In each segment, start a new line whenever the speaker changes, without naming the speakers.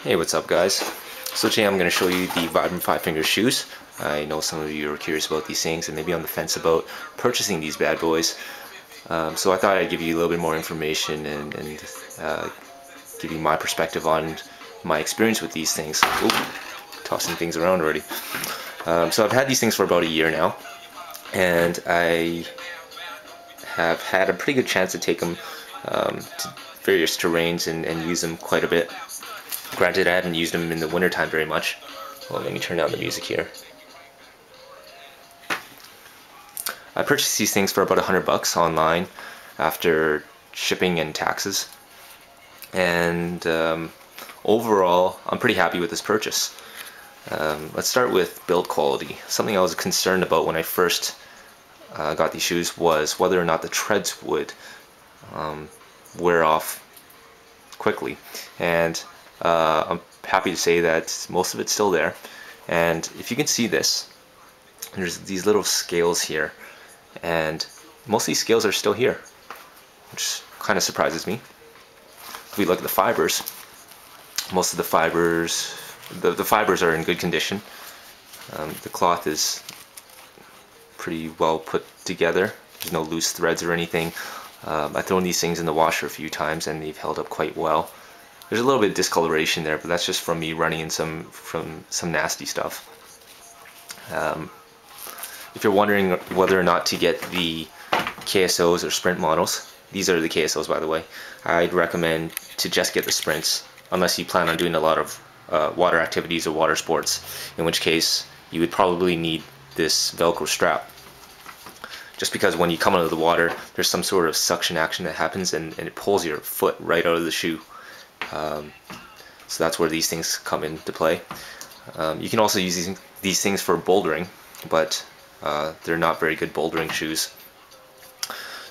Hey, what's up guys? So today I'm going to show you the Vibram 5-finger shoes. I know some of you are curious about these things and maybe on the fence about purchasing these bad boys. So I thought I'd give you a little bit more information and give you my perspective on my experience with these things. Ooh, tossing things around already. So I've had these things for about a year now, and I have had a pretty good chance to take them to various terrains and use them quite a bit. Granted, I haven't used them in the wintertime very much. Well, let me turn down the music here. I purchased these things for about $100 online after shipping and taxes. And overall, I'm pretty happy with this purchase. Let's start with build quality. Something I was concerned about when I first got these shoes was whether or not the treads would wear off quickly. And I'm happy to say that most of it's still there. And if you can see this, there's these little scales here, and most of these scales are still here, which kind of surprises me. If we look at the fibers, most of the fibers, the fibers are in good condition. The cloth is pretty well put together. There's no loose threads or anything. I've thrown these things in the washer a few times and they've held up quite well. There's a little bit of discoloration there, but that's just from me running in some nasty stuff. If you're wondering whether or not to get the KSOs or Sprint models, these are the KSOs by the way, I'd recommend to just get the Sprints, unless you plan on doing a lot of water activities or water sports, in which case you would probably need this Velcro strap. Just because when you come out of the water, there's some sort of suction action that happens and it pulls your foot right out of the shoe. So that's where these things come into play. You can also use these things for bouldering, but they're not very good bouldering shoes.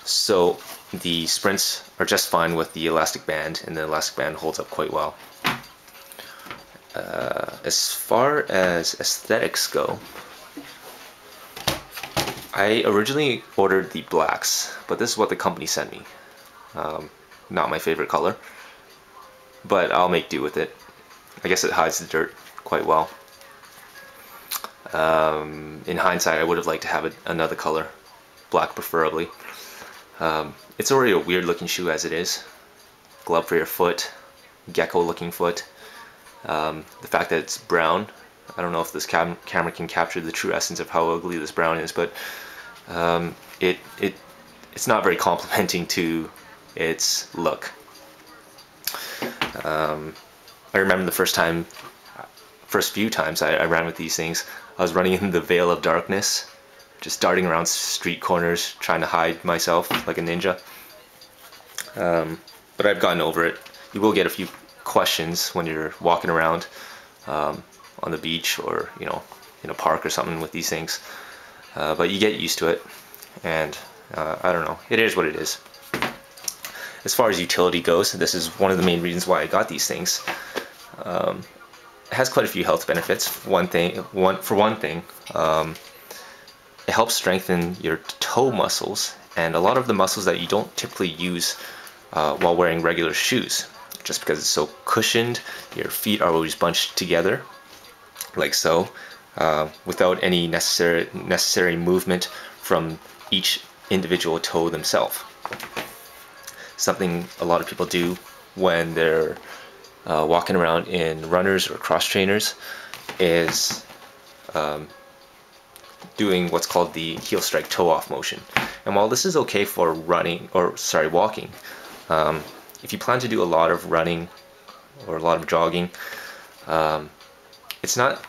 So the Sprints are just fine with the elastic band, and the elastic band holds up quite well. As far as aesthetics go, I originally ordered the blacks, but this is what the company sent me. Not my favorite color, but I'll make do with it. I guess it hides the dirt quite well. In hindsight, I would have liked to have another color, black preferably. It's already a weird looking shoe as it is. Glove for your foot, gecko looking foot. The fact that it's brown, I don't know if this camera can capture the true essence of how ugly this brown is, but it's not very complimenting to its look. I remember the first few times I ran with these things, I was running in the veil of darkness, just darting around street corners, trying to hide myself like a ninja. But I've gotten over it. You will get a few questions when you're walking around on the beach or in a park or something with these things, but you get used to it, and I don't know, it is what it is. As far as utility goes, this is one of the main reasons why I got these things. It has quite a few health benefits. For one thing, it helps strengthen your toe muscles and a lot of the muscles that you don't typically use while wearing regular shoes. Just because it's so cushioned, your feet are always bunched together, like so, without any necessary movement from each individual toe themselves. Something a lot of people do when they're walking around in runners or cross trainers is doing what's called the heel strike toe off motion. And while this is okay for walking, if you plan to do a lot of running or a lot of jogging, it's not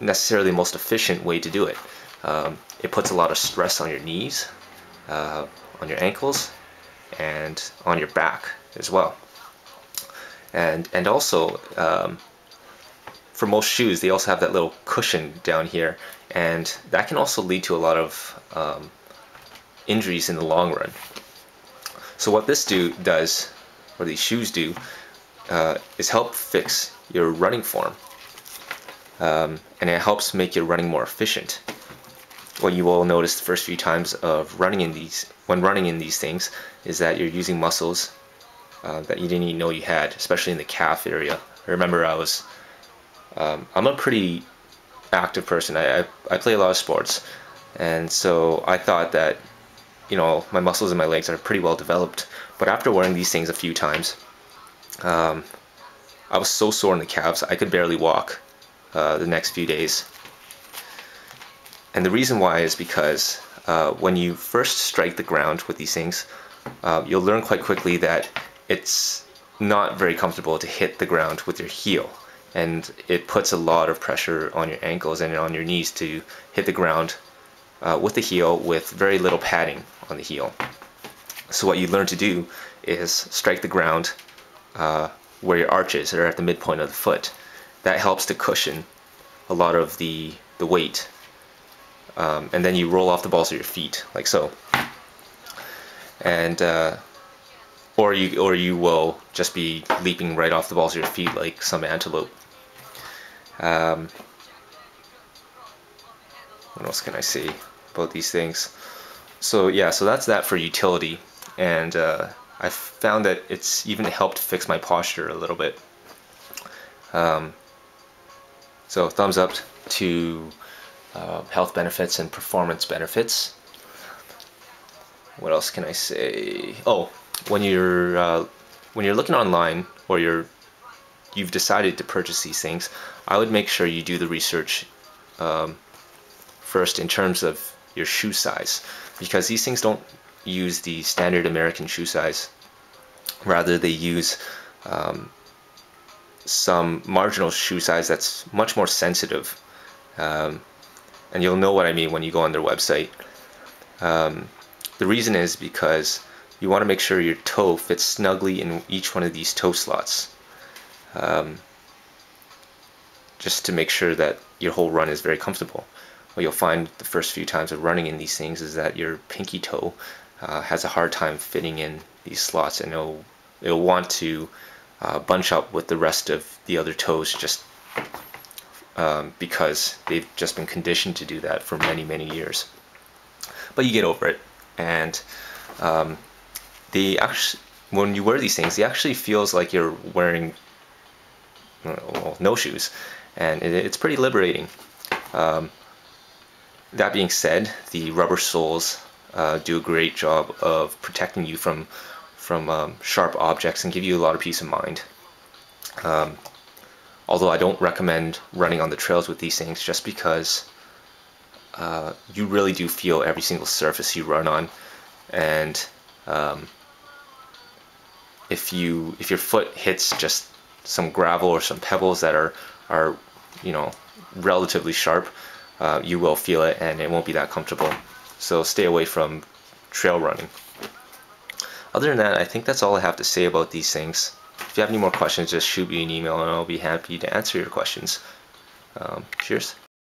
necessarily the most efficient way to do it. It puts a lot of stress on your knees, on your ankles, and on your back as well. And also, for most shoes, they also have that little cushion down here, and that can also lead to a lot of injuries in the long run. So what this does, or these shoes do, is help fix your running form, and it helps make your running more efficient. What you will notice the first few times of running in these things is that you're using muscles that you didn't even know you had, especially in the calf area. remember I'm a pretty active person. I play a lot of sports, and so I thought that, you know, my muscles in my legs are pretty well developed. But after wearing these things a few times, I was so sore in the calves I could barely walk the next few days. And the reason why is because when you first strike the ground with these things, you'll learn quite quickly that it's not very comfortable to hit the ground with your heel, and it puts a lot of pressure on your ankles and on your knees to hit the ground with the heel with very little padding on the heel. So what you learn to do is strike the ground where your arches are at the midpoint of the foot. That helps to cushion a lot of the weight, and then you roll off the balls of your feet like so, and or you will just be leaping right off the balls of your feet like some antelope. What else can I say about these things? So yeah, so that's that for utility, and I found that it's even helped fix my posture a little bit. So thumbs up to health benefits and performance benefits. What else can I say? Oh, when you're looking online, or you've decided to purchase these things, I would make sure you do the research first in terms of your shoe size, because these things don't use the standard American shoe size. Rather, they use some marginal shoe size that's much more sensitive, and you'll know what I mean when you go on their website. The reason is because you want to make sure your toe fits snugly in each one of these toe slots, just to make sure that your whole run is very comfortable. What you'll find the first few times of running in these things is that your pinky toe has a hard time fitting in these slots, and it'll want to bunch up with the rest of the other toes, just because they've just been conditioned to do that for many years. But you get over it, and when you wear these things, it actually feels like you're wearing, well, no shoes, and it's pretty liberating. That being said, the rubber soles do a great job of protecting you from sharp objects and give you a lot of peace of mind. Although I don't recommend running on the trails with these things, just because you really do feel every single surface you run on, and if your foot hits just some gravel or some pebbles that are relatively sharp, you will feel it, and it won't be that comfortable. So stay away from trail running. Other than that, I think that's all I have to say about these things. If you have any more questions, just shoot me an email and I'll be happy to answer your questions. Cheers.